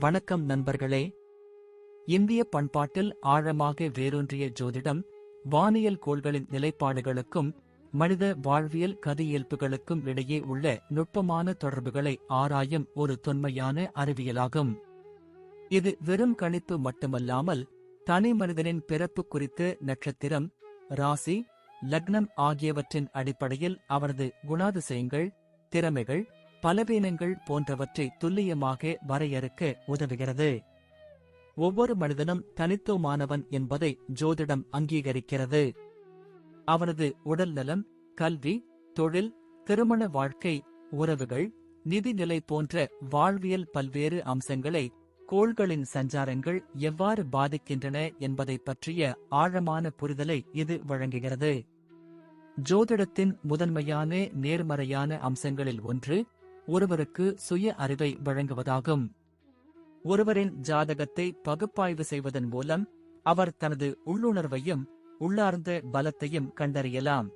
வணக்கம் நண்பர்களே. இந்திய பண்பாட்டில் ஆழமாக வேரூன்றிய ஜோதிடம், வானியல் கோள்களின் நிலைப்பாடுகளுக்கும் மனித வாழ்வியல் கதியியல்புகளுக்கும் இடையே உள்ள நுட்பமான தொடர்புகளை ஆராயும் ஒரு தொன்மையான அறிவியலாகும். இது வெறும் கணிப்பு மட்டுமல்லாமல், தனி மனிதனின் பிறப்பு குறித்து நட்சத்திரம், ராசி, லக்னம் ஆகியவற்றின் அடிப்படையில் அவரது குணாதிசயங்கள், திறமைகள், பலவீனங்கள் போன்றவற்றை துல்லியமாக வரையறுக்க உதவுகிறது. ஒவ்வொரு மனிதனும் தனித்துவமானவன் என்பதை ஜோதிடம் அங்கீகரிக்கிறது. அவனது உடல்நலம், கல்வி, தொழில், திருமண வாழ்க்கை, உறவுகள், நிதிநிலை போன்ற வாழ்வியல் பல்வேறு அம்சங்களை கோள்களின் சஞ்சாரங்கள் எவ்வாறு பாதிக்கின்றன என்பதை பற்றிய ஆழமான புரிதலை இது வழங்குகிறது. ஜோதிடத்தின் முதன்மையான நேர்மறையான அம்சங்களில் ஒன்று ஒருவருக்கு சுய அறிவை வழங்குவதாகும். ஒருவரின் ஜாதகத்தை பகுப்பாய்வு செய்வதன் மூலம் அவர் தனது உள்ளுணர்வையும் உள்ளார்ந்த பலத்தையும் கண்டறியலாம்.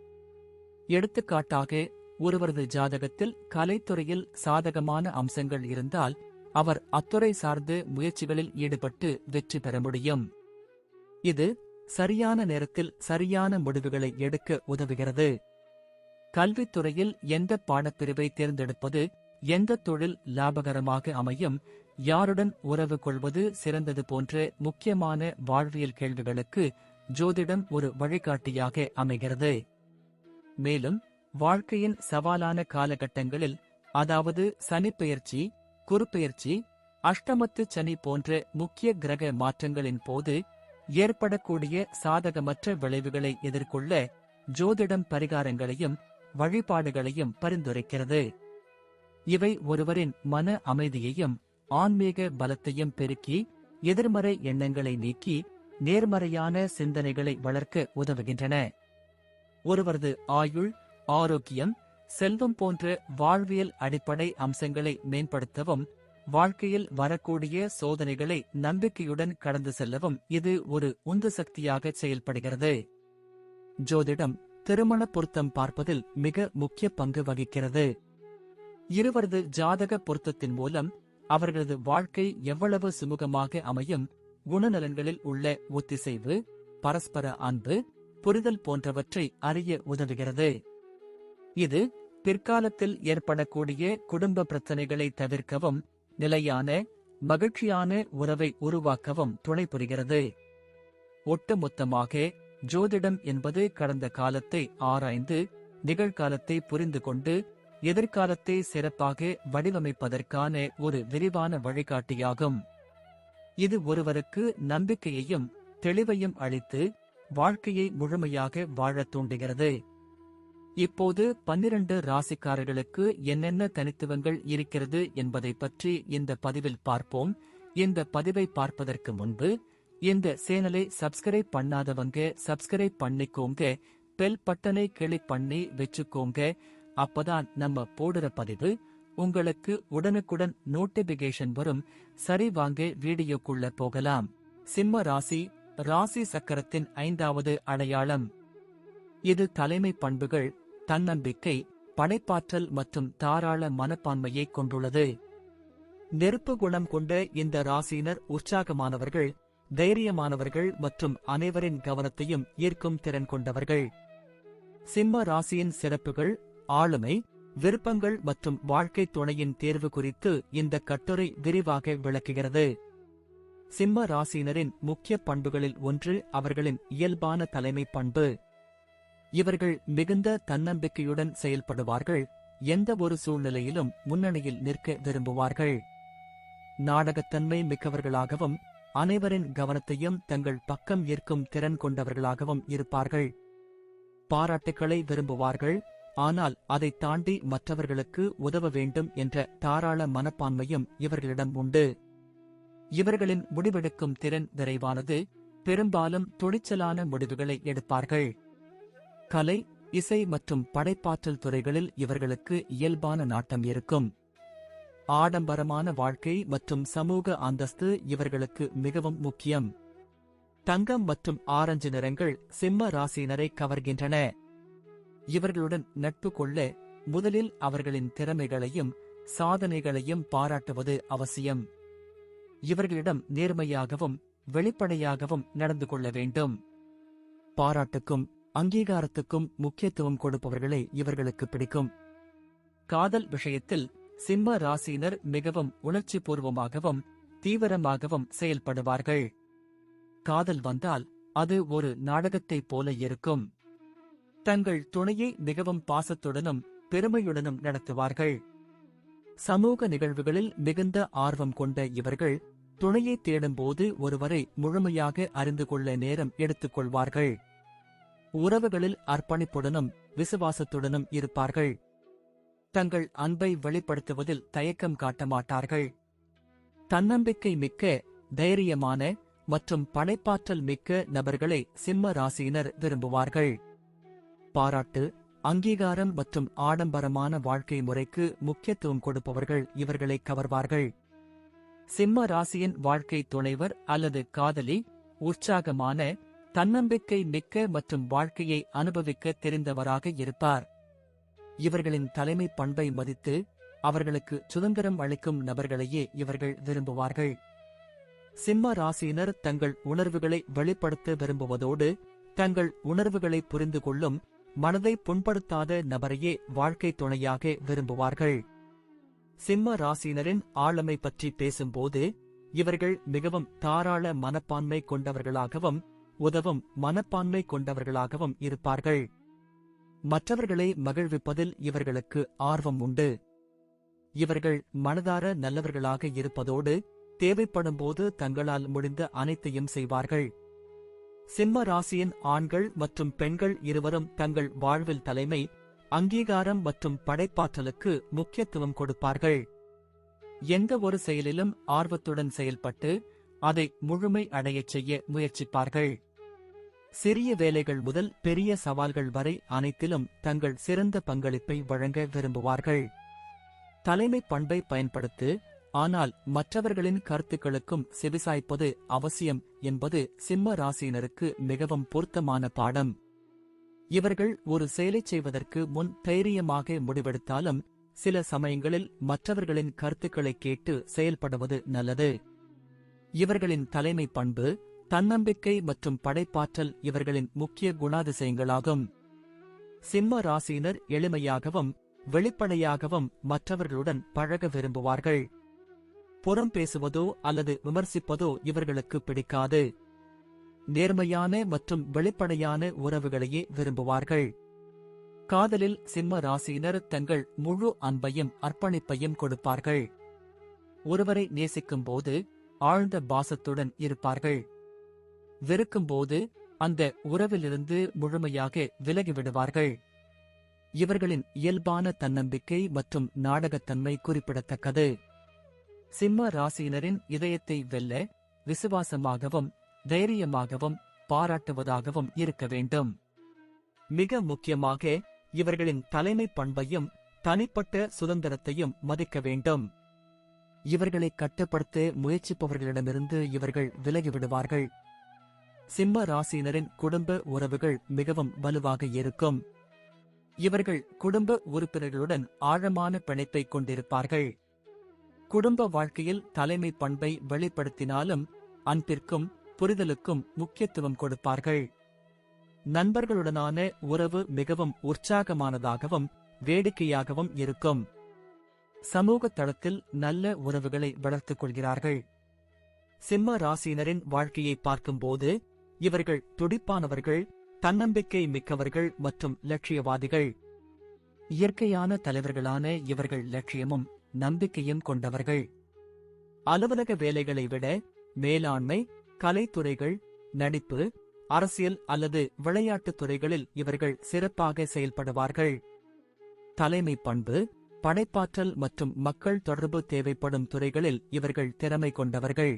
எடுத்துக்காட்டாக, ஒருவரது ஜாதகத்தில் கலைத்துறையில் சாதகமான அம்சங்கள் இருந்தால் அவர் அத்துறை சார்ந்த முயற்சிகளில் ஈடுபட்டு வெற்றி பெற முடியும். இது சரியான நேரத்தில் சரியான முடிவுகளை எடுக்க உதவுகிறது. கல்வித்துறையில் எந்த பாடப்பிரிவை தேர்ந்தெடுப்பது, எந்த தொழில் லாபகரமாக அமையும், யாருடன் உறவு கொள்வது சிறந்தது போன்ற முக்கியமான வாழ்வியல் கேள்விகளுக்கு ஜோதிடம் ஒரு வழிகாட்டியாக அமைகிறது. மேலும், வாழ்க்கையின் சவாலான காலகட்டங்களில், அதாவது சனிப்பெயர்ச்சி, குருப்பெயர்ச்சி, அஷ்டமத்து சனி போன்ற முக்கிய கிரக மாற்றங்களின் போது ஏற்படக்கூடிய சாதகமற்ற விளைவுகளை எதிர்கொள்ள ஜோதிடம் பரிகாரங்களையும் வழிபாடுகளையும் பரிந்துரைக்கிறது. இவை ஒருவரின் மன அமைதியையும் ஆன்மீக பலத்தையும் பெருக்கி எதிர்மறை எண்ணங்களை நீக்கி நேர்மறையான சிந்தனைகளை வளர்க்க உதவுகின்றன. ஒருவரது ஆயுள், ஆரோக்கியம், செல்வம் போன்ற வாழ்வியல் அடிப்படை அம்சங்களை மேம்படுத்தவும், வாழ்க்கையில் வரக்கூடிய சோதனைகளை நம்பிக்கையுடன் கடந்து செல்லவும் இது ஒரு உந்து சக்தியாக செயல்படுகிறது. ஜோதிடம் திருமண பொருத்தம் பார்ப்பதில் மிக முக்கிய பங்கு வகிக்கிறது. இருவரது ஜாதக பொருத்தத்தின் மூலம் அவர்களது வாழ்க்கை எவ்வளவு சுமூகமாக அமையும், குணநலன்களில் உள்ள ஒத்திசைவு, பரஸ்பர அன்பு, புரிதல் போன்றவற்றை அறிய உதவுகிறது. இது பிற்காலத்தில் ஏற்படக்கூடிய குடும்ப பிரச்சனைகளை தவிர்க்கவும், நிலையான, மகிழ்ச்சியான உறவை உருவாக்கவும் துணை புரிகிறது. ஒட்டுமொத்தமாக, ஜோதிடம் என்பது கடந்த காலத்தை ஆராய்ந்து, நிகழ்காலத்தை புரிந்து கொண்டு, எதிர்காலத்தை சிறப்பாக வடிவமைப்பதற்கான ஒரு விரிவான வழிகாட்டியாகும். இது ஒருவருக்கு நம்பிக்கையையும் தெளிவையும் அளித்து வாழ்க்கையை முழுமையாக வாழத் தூண்டுகிறது. இப்போது 12 ராசிக்காரர்களுக்கு என்னென்ன தனித்துவங்கள் இருக்கிறது என்பதை பற்றி இந்த பதிவில் பார்ப்போம். இந்த பதிவை பார்ப்பதற்கு முன்பு இந்த சேனலை சப்ஸ்கிரைப் பண்ணாதவங்க சப்ஸ்கிரைப் பண்ணிக்கோங்க, பெல் பட்டனை கிளிக் பண்ணி வச்சுக்கோங்க. அப்பதான் நம்ம போடுற பதிவு உங்களுக்கு உடனுக்குடன் நோட்டிபிகேஷன் வரும். சரி, வாங்க வீடியோக்குள்ள போகலாம். சிம்ம ராசி, ராசி சக்கரத்தின் 5வது அடையாளம். இது தலைமை பண்புகள், தன்னம்பிக்கை, படைப்பாற்றல் மற்றும் தாராள மனப்பான்மையை கொண்டுள்ளது. நெருப்பு குணம் கொண்ட இந்த ராசியினர் உற்சாகமானவர்கள், தைரியமானவர்கள் மற்றும் அனைவரின் கவனத்தையும் ஈர்க்கும் திறன் கொண்டவர்கள். சிம்ம ராசியின் சிறப்புகள், ஆளுமை, விருப்பங்கள் மற்றும் வாழ்க்கை துணையின் தேர்வு குறித்து இந்த கட்டுரை விரிவாக விளக்குகிறது. சிம்ம ராசியினரின் முக்கிய பண்புகளில் ஒன்று அவர்களின் இயல்பான தலைமை பண்பு. இவர்கள் மிகுந்த தன்னம்பிக்கையுடன் செயல்படுவார்கள், எந்த ஒரு சூழ்நிலையிலும் முன்னணியில் நிற்க விரும்புவார்கள். நாடகத்தன்மை மிக்கவர்களாகவும் அனைவரின் கவனத்தையும் தங்கள் பக்கம் ஈர்க்கும் திறன் கொண்டவர்களாகவும் இருப்பார்கள். பாராட்டுக்களை விரும்புவார்கள், ஆனால் அதை தாண்டி மற்றவர்களுக்கு உதவ வேண்டும் என்ற தாராள மனப்பான்மையும் இவர்களிடம் உண்டு. இவர்களின் முடிவெடுக்கும் திறன் விரைவானது, பெரும்பாலும் துணிச்சலான முடிவுகளை எடுப்பார்கள். கலை, இசை மற்றும் படைப்பாற்றல் துறைகளில் இவர்களுக்கு இயல்பான நாட்டம் இருக்கும். ஆடம்பரமான வாழ்க்கை மற்றும் சமூக அந்தஸ்து இவர்களுக்கு மிகவும் முக்கியம். தங்கம் மற்றும் ஆரஞ்சு நிறங்கள் சிம்ம ராசியினரை கவர்கின்றன. இவர்களுடன் நட்பு கொள்ள முதலில் அவர்களின் திறமைகளையும் சாதனைகளையும் பாராட்டுவது அவசியம். இவர்களிடம் நேர்மையாகவும் வெளிப்படையாகவும் நடந்து கொள்ள வேண்டும். பாராட்டுக்கும் அங்கீகாரத்துக்கும் முக்கியத்துவம் கொடுப்பவர்களே இவர்களுக்கு பிடிக்கும். காதல் விஷயத்தில் சிம்ம ராசியினர் மிகவும் உணர்ச்சிபூர்வமாகவும் தீவிரமாகவும் செயல்படுவார்கள். காதல் வந்தால் அது ஒரு நாடகத்தைப் போல இருக்கும். தங்கள் துணையை மிகவும் பாசத்துடனும் பெருமையுடனும் நடத்துவார்கள். சமூக நிகழ்வுகளில் மிகுந்த ஆர்வம் கொண்ட இவர்கள் துணையை தேடும்போது ஒருவரை முழுமையாக அறிந்து கொள்ள நேரம் எடுத்துக் கொள்வார்கள். உறவுகளில் அர்ப்பணிப்புடனும் விசுவாசத்துடனும் இருப்பார்கள். தங்கள் அன்பை வெளிப்படுத்துவதில் தயக்கம் காட்ட மாட்டார்கள். தன்னம்பிக்கை மிக்க, தைரியமான மற்றும் படைப்பாற்றல் மிக்க நபர்களை சிம்ம ராசியினர் விரும்புவார்கள். பாராட்டு, அங்கீகாரம் மற்றும் ஆடம்பரமான வாழ்க்கை முறைக்கு முக்கியத்துவம் கொடுப்பவர்கள் இவர்களை கவர்வார்கள். சிம்ம ராசியின் வாழ்க்கை துணைவர் அல்லது காதலி உற்சாகமான, தன்னம்பிக்கை மிக்க மற்றும் வாழ்க்கையை அனுபவிக்க தெரிந்தவராக இருப்பார். இவர்களின் தலைமை பண்பை மதித்து அவர்களுக்கு சுதந்திரம் அளிக்கும் நபர்களையே இவர்கள் விரும்புவார்கள். சிம்ம ராசியினர் தங்கள் உணர்வுகளை வெளிப்படுத்த விரும்புவதோடு தங்கள் உணர்வுகளை புரிந்து கொள்ளும், மனதை புண்படுத்தாத நபரையே வாழ்க்கை துணையாக விரும்புவார்கள். சிம்ம ராசியினரின் ஆளுமை பற்றி பேசும்போது இவர்கள் மிகவும் தாராள மனப்பான்மை கொண்டவர்களாகவும் உதவும் மனப்பான்மை கொண்டவர்களாகவும் இருப்பார்கள். மற்றவர்களை மகிழ்விப்பதில் இவர்களுக்கு ஆர்வம் உண்டு. இவர்கள் மனதார நல்லவர்களாக இருப்பதோடு தேவைப்படும்போது தங்களால் முடிந்த அனைத்தையும் செய்வார்கள். சிம்ம ராசியின் ஆண்கள் மற்றும் பெண்கள் இருவரும் தங்கள் வாழ்வில் தலைமை, அங்கீகாரம் மற்றும் படைப்பாற்றலுக்கு முக்கியத்துவம் கொடுப்பார்கள். எந்த ஒரு செயலிலும் ஆர்வத்துடன் செயல்பட்டு அதை முழுமை அடையச் செய்ய முயற்சிப்பார்கள். சிறிய வேலைகள் முதல் பெரிய சவால்கள் வரை அனைத்திலும் தங்கள் சிறந்த பங்களிப்பை வழங்க விரும்புவார்கள். தலைமை பண்பை பயன்படுத்து, ஆனால் மற்றவர்களின் கருத்துக்களுக்கும் செவிசாய்ப்பது அவசியம் என்பது சிம்ம ராசியினருக்கு மிகவும் பொருத்தமான பாடம். இவர்கள் ஒரு செயலைச் செய்வதற்கு முன் தைரியமாக முடிவெடுத்தாலும் சில சமயங்களில் மற்றவர்களின் கருத்துக்களை கேட்டு செயல்படுவது நல்லது. இவர்களின் தலைமை பண்பு, தன்னம்பிக்கை மற்றும் படைப்பாற்றல் இவர்களின் முக்கிய குணாதிசயங்களாகும். சிம்ம ராசியினர் எளிமையாகவும் வெளிப்படையாகவும் மற்றவர்களுடன் பழக விரும்புவார்கள். புறம் பேசுவதோ அல்லது விமர்சிப்பதோ இவர்களுக்கு பிடிக்காது. நேர்மையான மற்றும் வெளிப்படையான உறவுகளையே விரும்புவார்கள். காதலில் சிம்ம ராசியினர் தங்கள் முழு அன்பையும் அர்ப்பணிப்பையும் கொடுப்பார்கள். ஒருவரை நேசிக்கும்போது ஆழ்ந்த பாசத்துடன் இருப்பார்கள். வெறுக்கும்போது அந்த உறவிலிருந்து முழுமையாக விலகிவிடுவார்கள். இவர்களின் இயல்பான தன்னம்பிக்கை மற்றும் நாடகத்தன்மை குறிப்பிடத்தக்கது. சிம்ம ராசியினரின் இதயத்தை வெல்ல விசுவாசமாகவும் தைரியமாகவும் பாராட்டுவதாகவும் இருக்க வேண்டும். மிக முக்கியமாக இவர்களின் தலைமை பண்பையும் தனிப்பட்ட சுதந்திரத்தையும் மதிக்க வேண்டும். இவர்களை கட்டுப்படுத்த முயற்சிப்பவர்களிடமிருந்து இவர்கள் விலகிவிடுவார்கள். சிம்ம ராசியினரின் குடும்ப உறவுகள் மிகவும் வலுவாக இருக்கும். இவர்கள் குடும்ப உறுப்பினர்களுடன் ஆழமான பிணைப்பை கொண்டிருப்பார்கள். குடும்ப வாழ்க்கையில் தலைமை பண்பை வெளிப்படுத்தினாலும் அன்பிற்கும் புரிதலுக்கும் முக்கியத்துவம் கொடுப்பார்கள். நண்பர்களுடனான உறவு மிகவும் உற்சாகமானதாகவும் வேடிக்கையாகவும் இருக்கும். சமூக தளத்தில் நல்ல உறவுகளை வளர்த்துக் கொள்கிறார்கள். சிம்ம ராசியினரின் வாழ்க்கையை பார்க்கும்போது இவர்கள் துடிப்பானவர்கள், தன்னம்பிக்கை மிக்கவர்கள் மற்றும் லட்சியவாதிகள். இயற்கையான தலைவர்களான இவர்கள் லட்சியமும் நம்பிக்கையும் கொண்டவர்கள். அலுவலக வேலைகளை விட மேலாண்மை, கலைத்துறைகள், நடிப்பு, அரசியல் அல்லது விளையாட்டுத் துறைகளில் இவர்கள் சிறப்பாக செயல்படுவார்கள். தலைமை பண்பு, படைப்பாற்றல் மற்றும் மக்கள் தொடர்பு தேவைப்படும் துறைகளில் இவர்கள் திறமை கொண்டவர்கள்.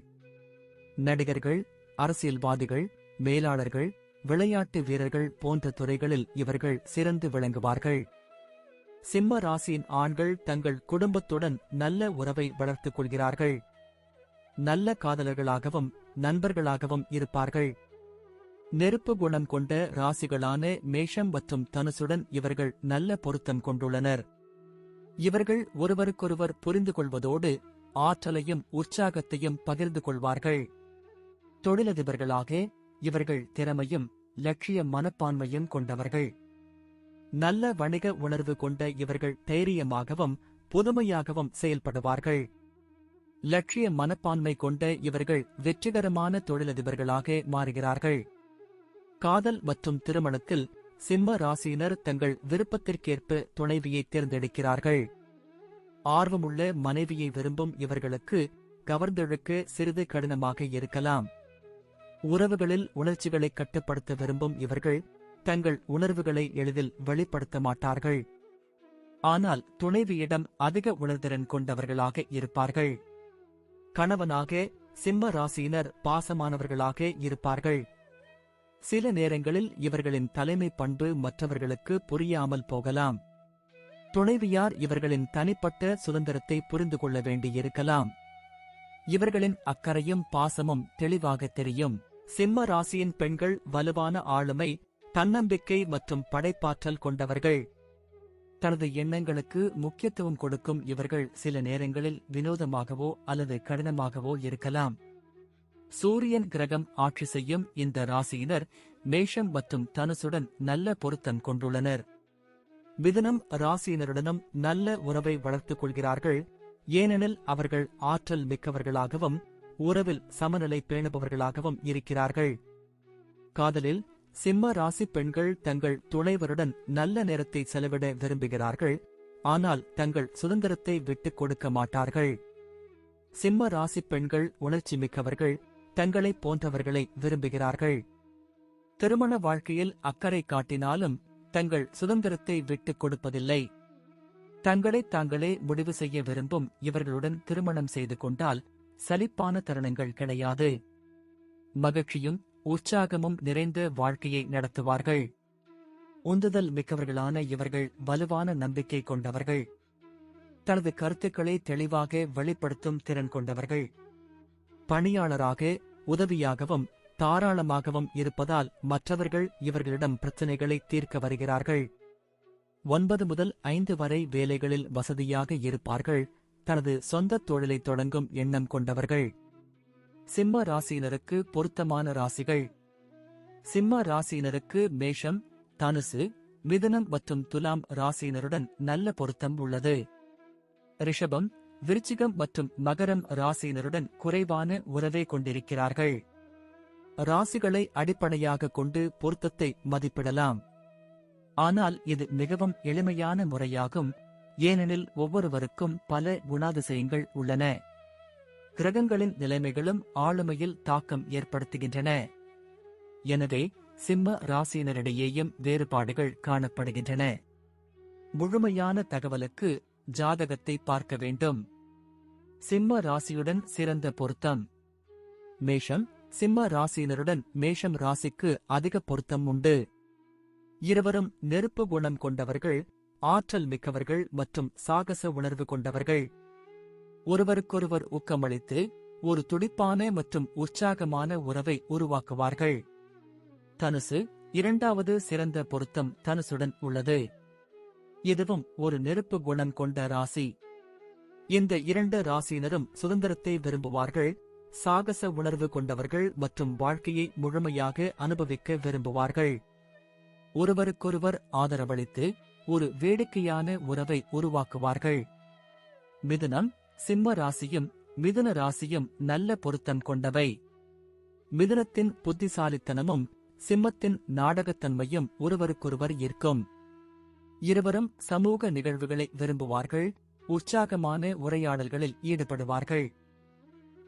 நடிகர்கள், அரசியல்வாதிகள், மேலாளர்கள், விளையாட்டு வீரர்கள் போன்ற துறைகளில் இவர்கள் சிறந்து விளங்குவார்கள். சிம்ம ராசியின் ஆண்கள் தங்கள் குடும்பத்துடன் நல்ல உறவை வளர்த்துக் கொள்கிறார்கள். நல்ல காதலர்களாகவும் நண்பர்களாகவும் இருப்பார்கள். நெருப்பு குணம் கொண்ட ராசிகளான மேஷம் மற்றும் தனுசுடன் இவர்கள் நல்ல பொருத்தம் கொண்டுள்ளனர். இவர்கள் ஒருவருக்கொருவர் புரிந்து கொள்வதோடு ஆற்றலையும் உற்சாகத்தையும் பகிர்ந்து கொள்வார்கள். தொழிலதிபர்களாக இவர்கள் திறமையும் லட்சிய மனப்பான்மையும் கொண்டவர்கள். நல்ல வணிக உணர்வு கொண்ட இவர்கள் தைரியமாகவும் புதுமையாகவும் செயல்படுவார்கள். லட்சிய மனப்பான்மை கொண்ட இவர்கள் வெற்றிகரமான தொழிலதிபர்களாக மாறுகிறார்கள். காதல் மற்றும் திருமணத்தில் சிம்ம ராசியினர் தங்கள் விருப்பத்திற்கேற்ப துணைவியை தேர்ந்தெடுக்கிறார்கள். ஆர்வமுள்ள மனைவியை விரும்பும் இவர்களுக்கு கவர்ந்தெழுக்க சிறிது கடினமாக இருக்கலாம். உறவுகளில் உணர்ச்சிகளை கட்டுப்படுத்த விரும்பும் இவர்கள் தங்கள் உணர்வுகளை எளிதில் வெளிப்படுத்த மாட்டார்கள். ஆனால் துணைவியிடம் அதிக உணர்திறன் கொண்டவர்களாக இருப்பார்கள். கணவனாக சிம்ம ராசியினர் பாசமானவர்களாக இருப்பார்கள். சில நேரங்களில் இவர்களின் தலைமை பண்பு மற்றவர்களுக்கு புரியாமல் போகலாம். துணைவியார் இவர்களின் தனிப்பட்ட சுதந்திரத்தை புரிந்து கொள்ள வேண்டியிருக்கலாம். இவர்களின் அக்கறையும் பாசமும் தெளிவாக தெரியும். சிம்ம ராசியின் பெண்கள் வலுவான ஆளுமை, தன்னம்பிக்கை மற்றும் படைப்பாற்றல் கொண்டவர்கள். தனது எண்ணங்களுக்கு முக்கியத்துவம் கொடுக்கும் இவர்கள் சில நேரங்களில் வினோதமாகவோ அல்லது கடினமாகவோ இருக்கலாம். சூரியன் கிரகம் ஆட்சி செய்யும் இந்த ராசியினர் மேஷம் மற்றும் தனுசுடன் நல்ல பொருத்தம் கொண்டுள்ளனர். மிதுனம் ராசியினருடனும் நல்ல உறவை வளர்த்துக் கொள்கிறார்கள். ஏனெனில் அவர்கள் ஆற்றல் மிக்கவர்களாகவும் உறவில் சமநிலை பேணுபவர்களாகவும் இருக்கிறார்கள். காதலில் சிம்ம ராசி பெண்கள் தங்கள் துணைவருடன் நல்ல நேரத்தை செலவிட விரும்புகிறார்கள். ஆனால் தங்கள் சுதந்திரத்தை விட்டுக் கொடுக்க மாட்டார்கள். சிம்ம ராசி பெண்கள் உணர்ச்சி மிக்கவர்கள், தங்களை போன்றவர்களை விரும்புகிறார்கள். திருமண வாழ்க்கையில் அக்கறை காட்டினாலும் தங்கள் சுதந்திரத்தை விட்டுக் கொடுப்பதில்லை. தங்களை தாங்களே முடிவு செய்ய விரும்பும் இவர்களுடன் திருமணம் செய்து கொண்டால் சலிப்பான தருணங்கள் கிடையாது. மகிழ்ச்சியும் உற்சாகமும் நிறைந்த வாழ்க்கையை நடத்துவார்கள். உந்துதல் மிக்கவர்களான இவர்கள் வலுவான நம்பிக்கை கொண்டவர்கள். தனது கருத்துக்களை தெளிவாக வெளிப்படுத்தும் திறன் கொண்டவர்கள். பணியாளராக உதவியாகவும் தாராளமாகவும் இருப்பதால் மற்றவர்கள் இவர்களிடம் பிரச்சினைகளை தீர்க்க வருகிறார்கள். 9 முதல் 5 வரை வேலைகளில் வசதியாக இருப்பார்கள். தனது சொந்த தொழிலை தொடங்கும் எண்ணம் கொண்டவர்கள். சிம்ம ராசியினருக்கு பொருத்தமான ராசிகள். சிம்ம ராசியினருக்கு மேஷம், தனுசு, மிதுனம் மற்றும் துலாம் ராசியினருடன் நல்ல பொருத்தம் உள்ளது. ரிஷபம், விருச்சிகம் மற்றும் மகரம் ராசியினருடன் குறைவான உறவை கொண்டிருக்கிறார்கள். ராசிகளை அடிப்படையாக கொண்டு பொருத்தத்தை மதிப்பிடலாம். ஆனால் இது மிகவும் எளிமையான முறையாகும். ஏனெனில் ஒவ்வொருவருக்கும் பல குணாதிசயங்கள் உள்ளன. கிரகங்களின் நிலைமைகளும் ஆளுமையில் தாக்கம் ஏற்படுத்துகின்றன. எனவே சிம்ம ராசியினரிடையேயும் வேறுபாடுகள் காணப்படுகின்றன. முழுமையான தகவலுக்கு ஜாதகத்தை பார்க்க வேண்டும். சிம்ம ராசியுடன் சிறந்த பொருத்தம். மேஷம், சிம்ம ராசியினருடன் மேஷம் ராசிக்கு அதிக பொருத்தம் உண்டு. இருவரும் நெருப்பு குணம் கொண்டவர்கள், ஆற்றல் மிக்கவர்கள் மற்றும் சாகச உணர்வு கொண்டவர்கள். ஒருவருக்கொருவர் ஊக்கமளித்து ஒரு துடிப்பான மற்றும் உற்சாகமான உறவை உருவாக்குவார்கள். தனுசு, இரண்டாவது சிறந்த பொருத்தம் தனுசுடன் உள்ளது. இதுவும் ஒரு நெருப்பு குணம் கொண்ட ராசி. இந்த 2 ராசியினரும் சுதந்திரத்தை விரும்புவார்கள், சாகச உணர்வு கொண்டவர்கள் மற்றும் வாழ்க்கையை முழுமையாக அனுபவிக்க விரும்புவார்கள். ஒருவருக்கொருவர் ஆதரவளித்து ஒரு வேடிக்கையான உறவை உருவாக்குவார்கள். மிதுனம், சிம்ம ராசியும் மிதுன ராசியும் நல்ல பொருத்தம் கொண்டவை. மிதுனத்தின் புத்திசாலித்தனமும் சிம்மத்தின் நாடகத்தன்மையும் ஒருவருக்கொருவர் ஈர்க்கும். இருவரும் சமூக நிகழ்வுகளை விரும்புவார்கள், உற்சாகமான உரையாடல்களில் ஈடுபடுவார்கள்.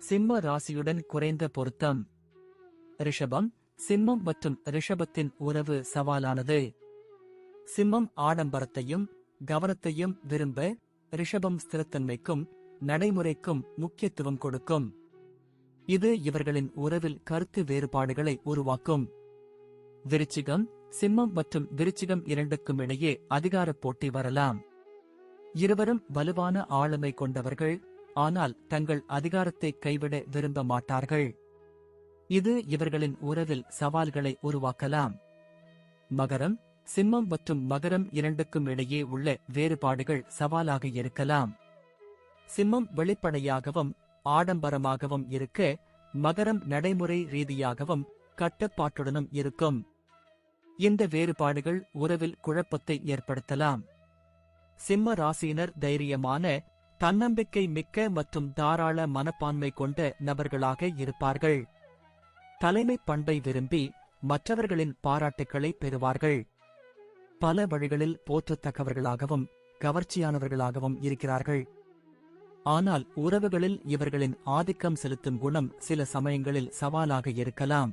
சிம்ம ராசியுடன் குறைந்த பொருத்தம். ரிஷபம், சிம்மம் மற்றும் ரிஷபத்தின் உறவு சவாலானது. சிம்மம் ஆடம்பரத்தையும் கவனத்தையும் விரும்ப, ரிஷபம் ஸ்திரத்தன்மைக்கும் நடைமுறைக்கும் முக்கியத்துவம் கொடுக்கும். இது இவர்களின் உறவில் கருத்து வேறுபாடுகளை உருவாக்கும். விருச்சிகம், சிம்மம் மற்றும் விருச்சிகம் இரண்டுக்கும் இடையே அதிகாரப் போட்டி வரலாம். இருவரும் வலுவான ஆளுமை கொண்டவர்கள், ஆனால் தங்கள் அதிகாரத்தை கைவிட விரும்ப மாட்டார்கள். இது இவர்களின் உறவில் சவால்களை உருவாக்கலாம். மகரம், சிம்மம் மற்றும் மகரம் இரண்டுக்கும் இடையே உள்ள வேறுபாடுகள் சவாலாக இருக்கலாம். சிம்மம் வெளிப்படையாகவும் ஆடம்பரமாகவும் இருக்க, மகரம் நடைமுறை ரீதியாகவும் கட்டுப்பாட்டுடனும் இருக்கும். இந்த வேறுபாடுகள் உறவில் குழப்பத்தை ஏற்படுத்தலாம். சிம்ம ராசியினர் தைரியமான, தன்னம்பிக்கை மிக்க மற்றும் தாராள மனப்பான்மை கொண்ட நபர்களாக இருப்பார்கள். தலைமை பண்பை விரும்பி மற்றவர்களின் பாராட்டுக்களை பெறுவார்கள். பல வழிகளில் போற்றத்தக்கவர்களாகவும் கவர்ச்சியானவர்களாகவும் இருக்கிறார்கள். ஆனால் உறவுகளில் இவர்களின் ஆதிக்கம் செலுத்தும் குணம் சில சமயங்களில் சவாலாக இருக்கலாம்.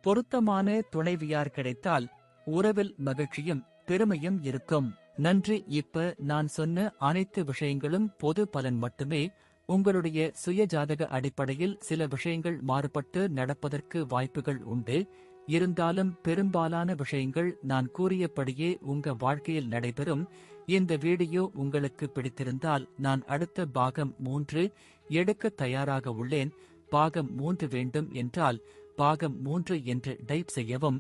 பொருத்தமான துணைவியார் கிடைத்தால் உறவில் மகிழ்ச்சியும் பெருமையும் இருக்கும். நன்றி. இப்ப நான் சொன்ன அனைத்து விஷயங்களும் பொது பலன் மட்டுமே. உங்களுடைய சுயஜாதக அடிப்படையில் சில விஷயங்கள் மாறுபட்டு நடப்பதற்கு வாய்ப்புகள் உண்டு. இருந்தாலும் பெரும்பாலான விஷயங்கள் நான் கூறியபடியே உங்க வாழ்க்கையில் நடைபெறும். இந்த வீடியோ உங்களுக்கு பிடித்திருந்தால் நான் அடுத்த பாகம் 3 எடுக்க தயாராக உள்ளேன். பாகம் 3 வேண்டும் என்றால் பாகம் 3 என்று டைப் செய்யவும்.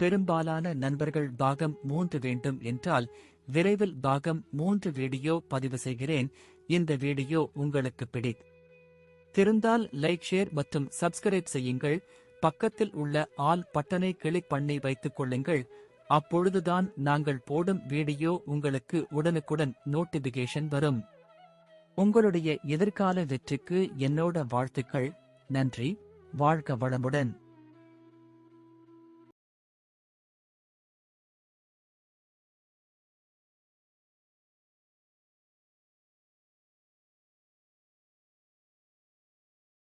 பெரும்பாலான நண்பர்கள் பாகம் 3 வேண்டும் என்றால் விரைவில் பாகம் 3 வீடியோ பதிவு செய்கிறேன். இந்த வீடியோ உங்களுக்கு பிடித்திருந்தால் லைக், ஷேர் மற்றும் சப்ஸ்கிரைப் செய்யுங்கள். பக்கத்தில் உள்ள ஆல் பட்டனை கிளிக் பண்ணி வைத்துக் கொள்ளுங்கள். அப்பொழுதுதான் நாங்கள் போடும் வீடியோ உங்களுக்கு உடனுக்குடன் நோட்டிபிகேஷன் வரும். உங்களுடைய எதிர்கால வெற்றிக்கு என்னோட வாழ்த்துக்கள். நன்றி. வாழ்க வளமுடன்.